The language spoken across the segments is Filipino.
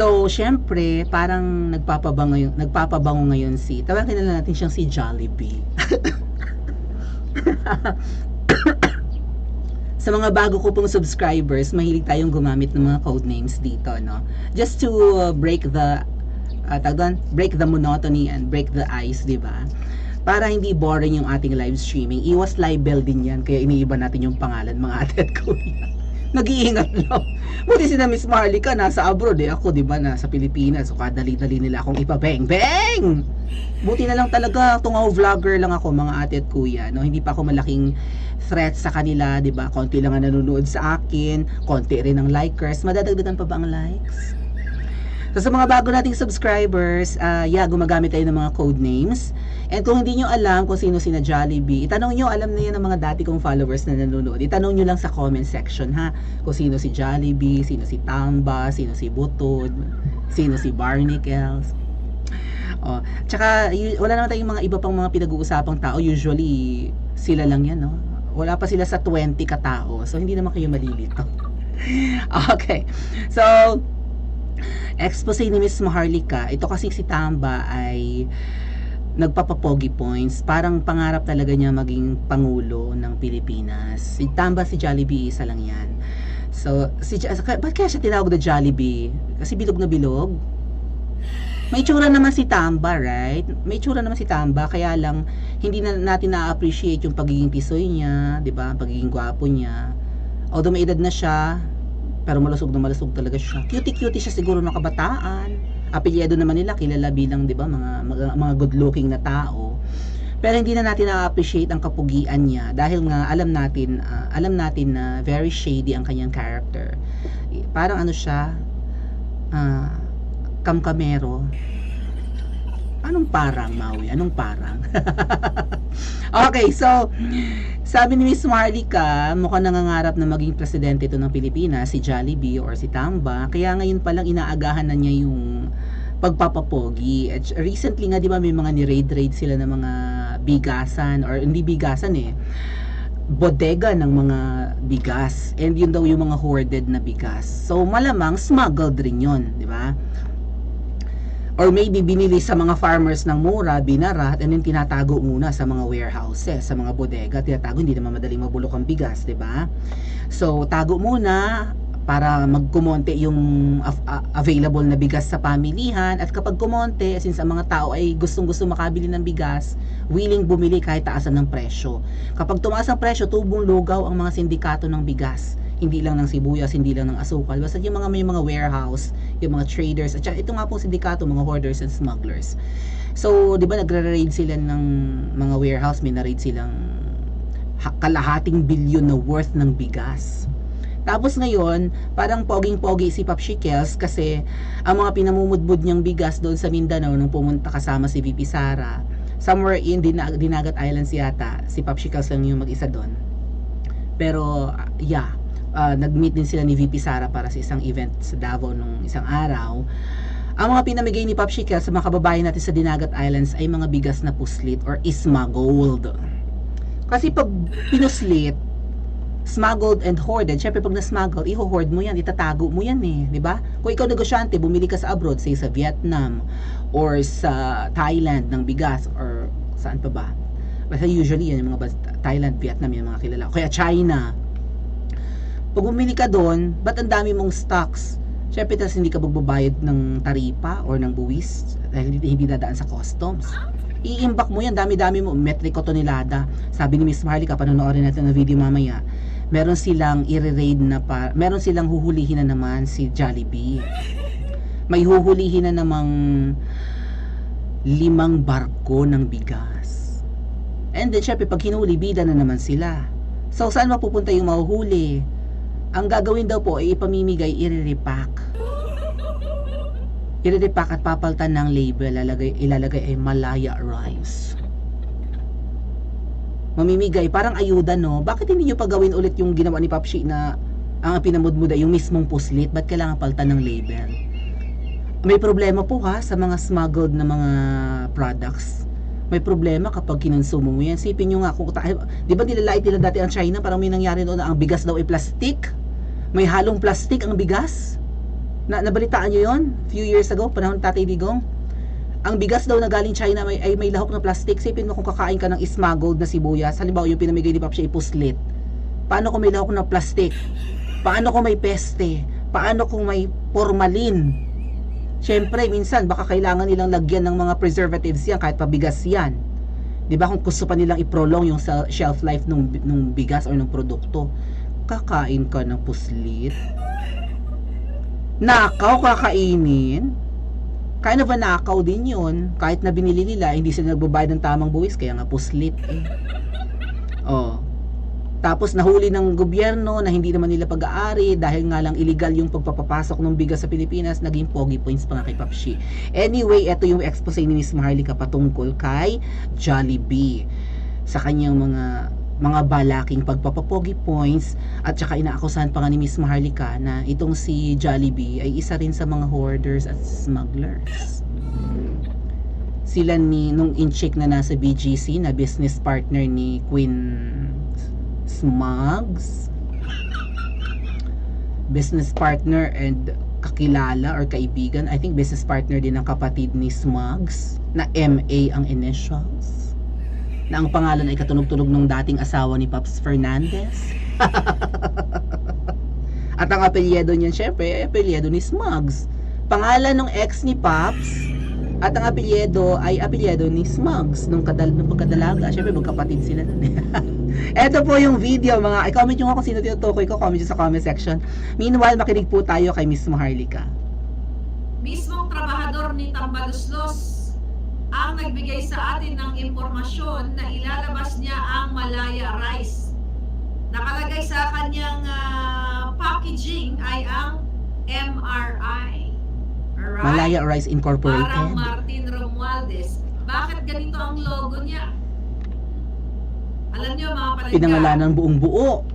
So, siyempre, parang nagpapabango ngayon tawagin na lang natin siyang si Jollibee. Sa mga bago ko pong subscribers, mahilig tayong gumamit ng mga code names dito, no? Just to break the break the monotony and break the ice, di ba? Para hindi boring yung ating live streaming. Iwas libel din yan, kaya iniiba natin yung pangalan, mga ate at kuya. Nag-iingat lang. Buti si na Miss Marlica nasa abroad eh. Ako, di ba, nasa Pilipinas. So, kadali-dali nila akong ipabeng-beng! Buti na lang talaga, tungaw vlogger lang ako, mga ate at kuya. No? Hindi pa ako malaking threat sa kanila, di ba? Konti lang ang nanonood sa akin. Konti rin ang likers. Madadagdagan pa ba ang likes? So, sa mga bago nating subscribers, gumagamit tayo ng mga code names. And kung hindi nyo alam kung sino sina Jollibee, itanong nyo, alam na yan ng mga dati kong followers na nanonood. Itanong nyo lang sa comment section, ha? Kung sino si Jollibee, sino si Tamba, sino si Butod, sino si Barnacles. Oh, tsaka wala naman tayong mga iba pang mga pinag-uusapang tao. Usually, sila lang yan, no? Wala pa sila sa 20 katao. So, hindi naman kayo malilito. Okay. So, expose ni Miss Maharlika, ito kasi si Tamba ay nagpapapogi points, parang pangarap talaga niya maging pangulo ng Pilipinas. Si Tamba, si Jollibee, isa lang yan. So, ba't kaya siya tinawag na Jollibee? Kasi bilog na bilog? May tsura naman si Tamba, right? May tsura naman si Tamba, kaya lang hindi na natin na-appreciate yung pagiging tisoy niya, 'di ba? Pagiging gwapo niya. Although may edad na siya, pero malusog na malusog talaga siya. Cutie-cutie siya siguro ng kabataan. Apelyido naman nila, kilala bilang, 'di ba, mga good-looking na tao. Pero hindi na natin na-appreciate ang kapugian niya dahil nga alam natin na very shady ang kanyang character. Parang ano siya, kamkamero. Anong parang, Maui? Anong parang? Okay, so sabi ni Miss Marlica, mukhang nangangarap na maging presidente ito ng Pilipinas, si Jollibee or si Tamba. Kaya ngayon palang inaagahan na niya yung pagpapapogi. At recently nga, di ba, may mga ni-raid sila ng mga bigasan, or hindi bigasan eh, bodega ng mga bigas. And yun daw yung mga hoarded na bigas. So malamang smuggled rin yun, di ba? Or maybe binili sa mga farmers ng mura, binarat, and then tinatago muna sa mga warehouses, sa mga bodega, tinatago, hindi naman madaling mabulok ang bigas, 'di ba? So, tago muna para magkumonte yung available na bigas sa pamilihan, at kapag kumonte, since ang mga tao ay gustong-gusto makabili ng bigas, willing bumili kahit taasan ng presyo. Kapag tumaas ang presyo, tubong lugaw ang mga sindikato ng bigas. Hindi lang ng sibuyas, hindi lang ng asukal, basta yung may mga warehouse, yung mga traders, at ito nga pong sindikato, mga hoarders and smugglers. So, di ba nagre-raid sila ng mga warehouse, may na-raid silang kalahating bilyon na worth ng bigas. Tapos ngayon, parang poging-pogi si Popsicles kasi ang mga pinamumudbud niyang bigas doon sa Mindanao nung pumunta kasama si VP Sara, somewhere in Dinagat Islands yata, si Popsicles lang yung mag-isa doon. Pero, nag-meet din sila ni VP Sara para sa isang event sa Davao nung isang araw. Ang mga pinamigay ni Popsicles sa mga kababayan natin sa Dinagat Islands ay mga bigas na puslit or smuggled. Kasi pag pinuslit, smuggled and hoarded, syempre pag na-smuggle, i-hoard mo yan, itatago mo yan eh, di ba? Kung ikaw negosyante, bumili ka sa abroad, say sa Vietnam or sa Thailand ng bigas or saan pa ba? Basta usually yan yung mga Thailand, Vietnam, yung mga kilala. Kaya China. Pag bumili ka doon, ba't ang dami mong stocks? Syempre, tas hindi ka magbabayad ng taripa or ng buwis dahil hindi dadaan sa customs. I-imbak mo yan, dami-dami mo, metriko tonelada. Sabi ni Miss Marlica, panonoorin natin ang video mamaya, meron silang i-raid na meron silang huhulihin na naman si Jollibee. May huhulihin na namang 5 barko ng bigas. And then, syempre, pag hinuli, bida na naman sila. So, saan mapupunta yung mahuhuli? Ang gagawin daw po ay ipamimigay, i-repack at papaltan ng label, ilalagay ay Malaya Rice. Mamimigay, parang ayuda, no? Bakit hindi nyo pagawin ulit yung ginawa ni Popshi na ang pinamudmuda, yung mismong puslit? Ba't kailangan paltan ng label? May problema po ha sa mga smuggled na mga products. May problema kapag kinonsumo mo yan. Sipin nyo nga, di ba nilalait nila dati ang China, parang may nangyari doon na ang bigas daw ay plastic? May halong plastic ang bigas? Nabalitaan nyo yun? Few years ago, panahon ni Tatay Digong. Ang bigas daw na galing China ay may lahok na plastic. Sipin mo kung kakain ka ng smuggled na sibuyas. Halimbawa, yung pinamigay ni Pop siya ipuslit. Paano kung may lahok na plastic? Paano kung may peste? Paano kung may formalin? Siyempre, minsan, baka kailangan nilang lagyan ng mga preservatives yan, kahit pabigas yan. Diba, kung gusto pa nilang i-prolong yung shelf life nung bigas or nung produkto. Kakain ka ng puslit? Nakaw kakainin? Kind of a nakaw din yun. Kahit na binili nila, hindi sila nagbabayad ng tamang buwis, kaya nga puslit eh. Oh. Tapos nahuli ng gobyerno na hindi naman nila pag-aari dahil nga lang illegal yung pagpapapasok ng bigas sa Pilipinas, naging pogi points pa nga kay Papshi. Anyway, ito yung expose ni Miss Maharlika patungkol kay Jollibee sa kanyang mga balaking pagpapapogi points, at saka inaakusahan pa nga ni Miss Maharlika na itong si Jollibee ay isa rin sa mga hoarders at smugglers. Sila nung in-check na nasa BGC na business partner ni Queen Smugs, business partner and kakilala or kaibigan, I think business partner din ng kapatid ni Smugs na MA ang initials, na ang pangalan ay katunog-tunog ng dating asawa ni Pops Fernandez. At ang apelyido niyan syempre ay apelyido ni Smugs, pangalan ng ex ni Pops, at ang apelyido ay apelyido ni Smugs nung pagkadalaga. Syempre magkapatid sila nun eh. Ito po yung video mga, i-comment nyo nga kung sino tinutukoy ko, comment nyo sa comment section. Meanwhile, makinig po tayo kay Miss Maharlika. Mismong trabahador ni Tambaluslos ang nagbigay sa atin ng impormasyon na ilalabas niya ang Malaya Rice. Nakalagay sa kanyang packaging ay ang MRI. Alright? Malaya Rice Incorporated. Parang Martin Romualdez. Bakit ganito ang logo niya? Alam niyo mga palangga, Pinangalanan buong buo.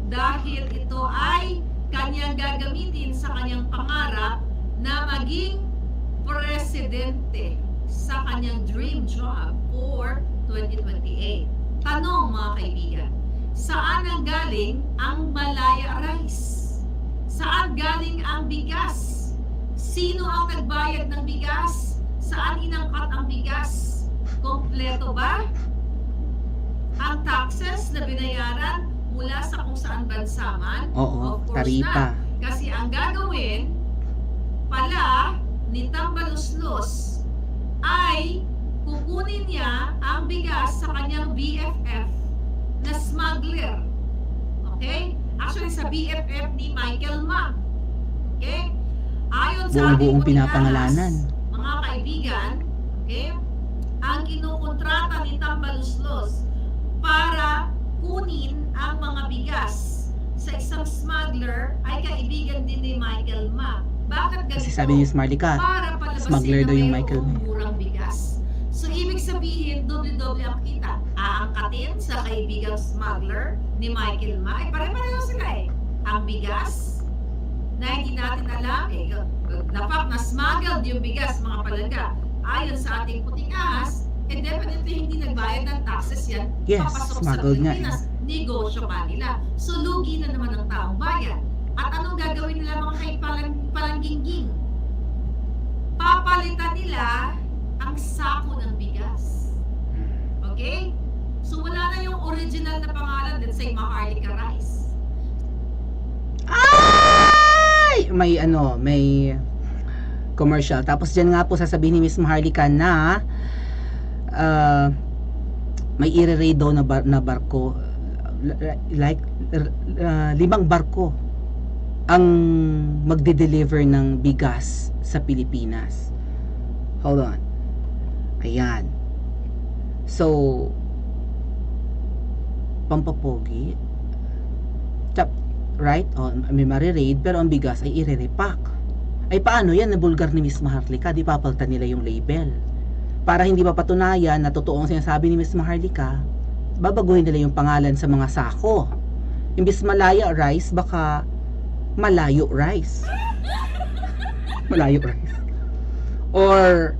dahil ito ay kanyang gagamitin sa kanyang pangarap na maging presidente sa kanyang dream job for 2028. Tanong mga kaibigan, saan ang galing ang Malaya Rice? Saan galing ang bigas? Sino ang nagbayad ng bigas? Saan inangkat ang bigas? Kompleto ba ang taxes na binayaran mula sa kung saan bansa man? Oo, Of course taripa. not. Kasi ang gagawin pala ni Tambaluslos ay kukunin niya ang bigas sa kanyang BFF na smuggler. Okay? Actually sa BFF ni Michael Ma. Okay? Ayon sa ating Buong-buong puting pinapangalanan. ahas, mga kaibigan, okay? Ang kinukontrata ni Tambaluslos para kunin ang mga bigas sa isang smuggler ay kaibigan din ni Michael Ma. Bakit ganito? Kasi sabi ni Miss Maharlika, Para palabasin smuggler na daw yung mayroong Michael Ma. murang bigas. So, ibig sabihin, doble-doble ang kita. Aangkatin sa kaibigang smuggler ni Michael Ma. Ay, pare-pareho sila eh. Ang bigas na hindi natin alam eh. The fact na smuggled yung bigas, mga palangga, ayon sa ating puting ahas, eh definitely hindi nagbayad ng taxes yan. Yes, Papasok sa smuggled nga Pilipinas. Negosyo pa nila. So, lugi na naman ang taong bayan. At anong gagawin nila mga palangging-ging? Papalitan nila ang sako ng bigas. Okay? So, wala na yung original na pangalan, let's say Maharlika Rice. Ay! May commercial. Tapos dyan nga po sasabihin ni Miss Maharlika na may i-raid daw na barko, like 5 barko ang magde-deliver ng bigas sa Pilipinas. Hold on. Ayan. So, pampapogi. Right? O, may marireid, pero ang bigas ay i-repack. Ay paano yan? Nabulgar ni Miss Maharlika, di papalitan nila yung label. Para hindi mapatunayan na totoo ang sinasabi ni Miss Maharlika, babaguhin nila yung pangalan sa mga sako. Imbis Malaya Rice, baka Malayo Rice. Malayo Rice. Or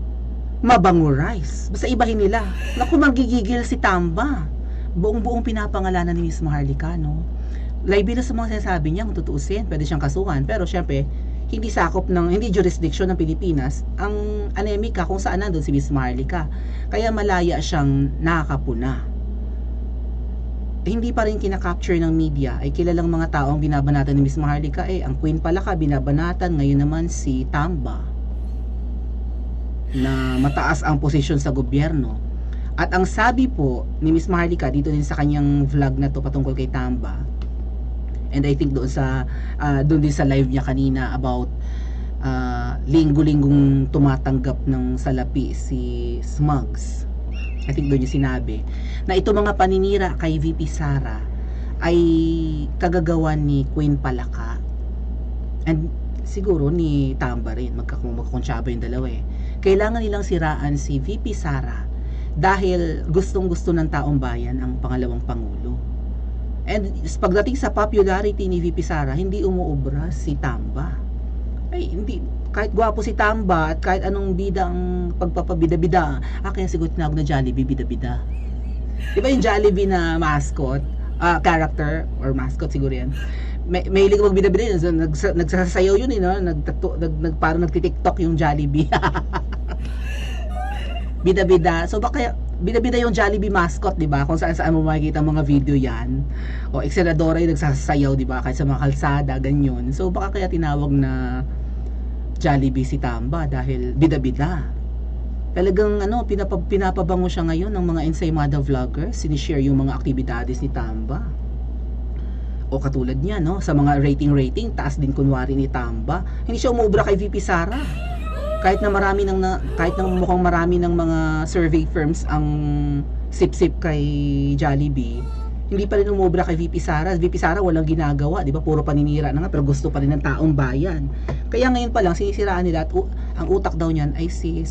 Mabango Rice. Basta ibahin nila. Naku, magigigil si Tamba. Buong-buong pinapangalanan ni Miss Maharlika, no? Liability sa mga sinasabi niya, kung tutuusin, pwede siyang kasuhan. Pero syempre, hindi jurisdiction ng Pilipinas ang Anemika kung saan nandun si Miss Maharlika. Kaya malaya siyang nakakapuna. Hindi pa rin kinakapture ng media ay kilalang mga taong binabanatan ni Miss Maharlika. Ang Queen Palaka binabanatan, ngayon naman si Tamba na mataas ang posisyon sa gobyerno. At ang sabi po ni Miss Maharlika dito din sa kanyang vlog na to patungkol kay Tamba, and I think doon din sa live niya kanina about linggo-linggong tumatanggap ng salapi si Smugs, I think doon yung sinabi na ito mga paninira kay VP Sara ay kagagawan ni Queen Palaka and siguro ni Tamba rin, magkakuntsaba yung dalawa Kailangan nilang siraan si VP Sara dahil gustong-gusto ng taong bayan ang pangalawang pangulo. And pagdating sa popularity ni VP Sara, hindi umuobra si Tamba. Hindi, kahit gwapo si Tamba at kahit anong bida ang pagpapabida-bida, kaya siguro tinawag na Jollibee bida-bida. Diba yung Jollibee na mascot, character or mascot siguro yan, may hilig magbida-bida yun, nagsasayaw yun no? Parang nagtitiktok yung Jollibee. Bida-bida. So baka bida-bida yung Jollibee mascot, 'di ba? Kung saan mo makikita ang mga video 'yan. O Exceladora yung nagsasayaw, 'di ba? Kahit sa mga kalsada, ganyan. So baka kaya tinawag na Jollibee si Tamba dahil bida-bida. Talagang pinapabango siya ngayon ng mga ensaymada vloggers, sinishare yung mga aktibidades ni Tamba. O katulad niya, no, sa mga rating, taas din kunwari ni Tamba. Hindi siya umubra kay VP Sara. Kahit na mukhang marami ng mga survey firms ang sip-sip kay Jollibee, hindi pa rin umubra kay VP Sara. VP Sara walang ginagawa, 'di ba? Puro paninira na nga, pero gusto pa rin ng taong bayan. Kaya ngayon pa lang sinisiraan nila at ang utak daw niyan ay si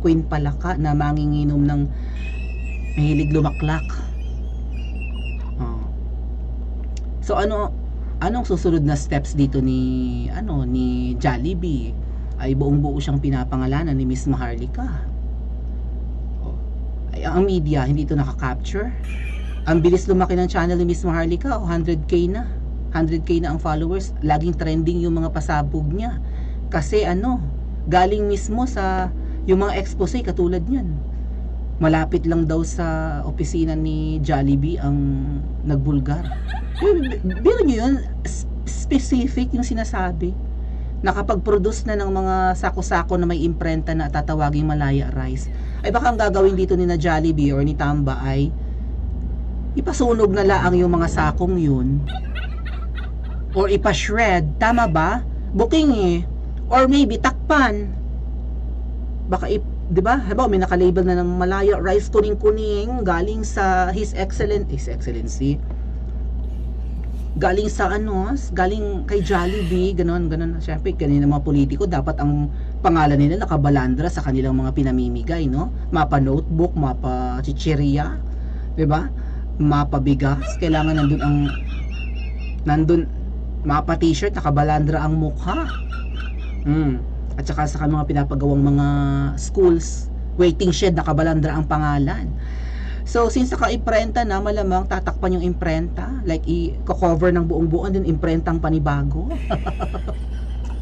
Queen Palaka na manginginom ng mahilig lumaklak. So anong susunod na steps dito ni Jollibee? Ay buong-buo siyang pinapangalanan ni Miss Maharlika. Ang media hindi ito nakaka-capture. Ang bilis lumaki ng channel ni Miss Maharlika, 100k na ang followers. Laging trending yung mga pasabog niya kasi galing mismo sa yung mga expose katulad niyan. Malapit lang daw sa opisina ni Jollibee ang nagbulgar. Biro niyo yun, specific yung sinasabi. Nakapag-produce na ng mga sako-sako na may imprenta na tatawaging Malaya Rice. Ay baka ang gagawin dito ni na Jollibee or ni Tamba ay ipasunog na laang yung mga sakong yun or ipa-shred, tama ba? Booking or maybe takpan. Baka 'di ba? Halimbawa may naka-label na ng Malaya Rice kuning-kuning galing sa His Excellency. Galing sa galing kay Jollibee, ganon. Syempre, kanina mga politiko, dapat ang pangalan nila nakabalandra sa kanilang mga pinamimigay, no? Mapa notebook, mapa chichirya, 'di ba? Mapa bigas, kailangan nandun mapa t-shirt, nakabalandra ang mukha. At saka sa mga pinapagawang mga schools, waiting shed, nakabalandra ang pangalan. So, since naka-imprenta na, malamang tatakpan yung imprenta. Like, i-cover ng buong-buo, din imprentang panibago.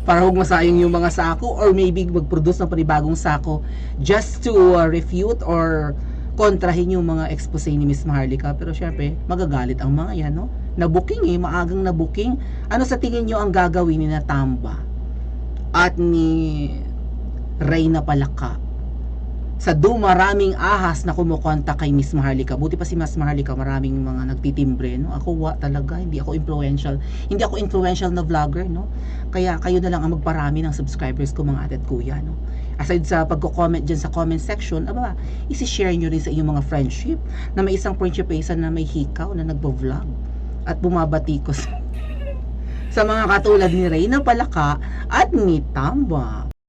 Para huwag masayang yung mga sako. Or maybe mag-produce ng panibagong sako just to refute or kontrahin yung mga expose ni Miss Maharlika. Pero syempre, magagalit ang mga yan, no? Na-booking maagang na-booking. Ano sa tingin nyo ang gagawin ni na Tamba at ni Reyna Palaka sa maraming ahas na kumukonta kay Miss Maharlika? Buti pa si Miss Maharlika, maraming mga nagtitimbre, no? Ako talaga, hindi ako influential na vlogger, no? Kaya kayo na lang ang magparami ng subscribers ko, mga ate at kuya, no? Aside sa pagko-comment dyan sa comment section, isi-share nyo rin sa inyong mga friendship na may isang prinsipesa na may hikaw na nagbo-vlog at bumabatikos sa mga katulad ni Reyna Palaka at ni Tamba.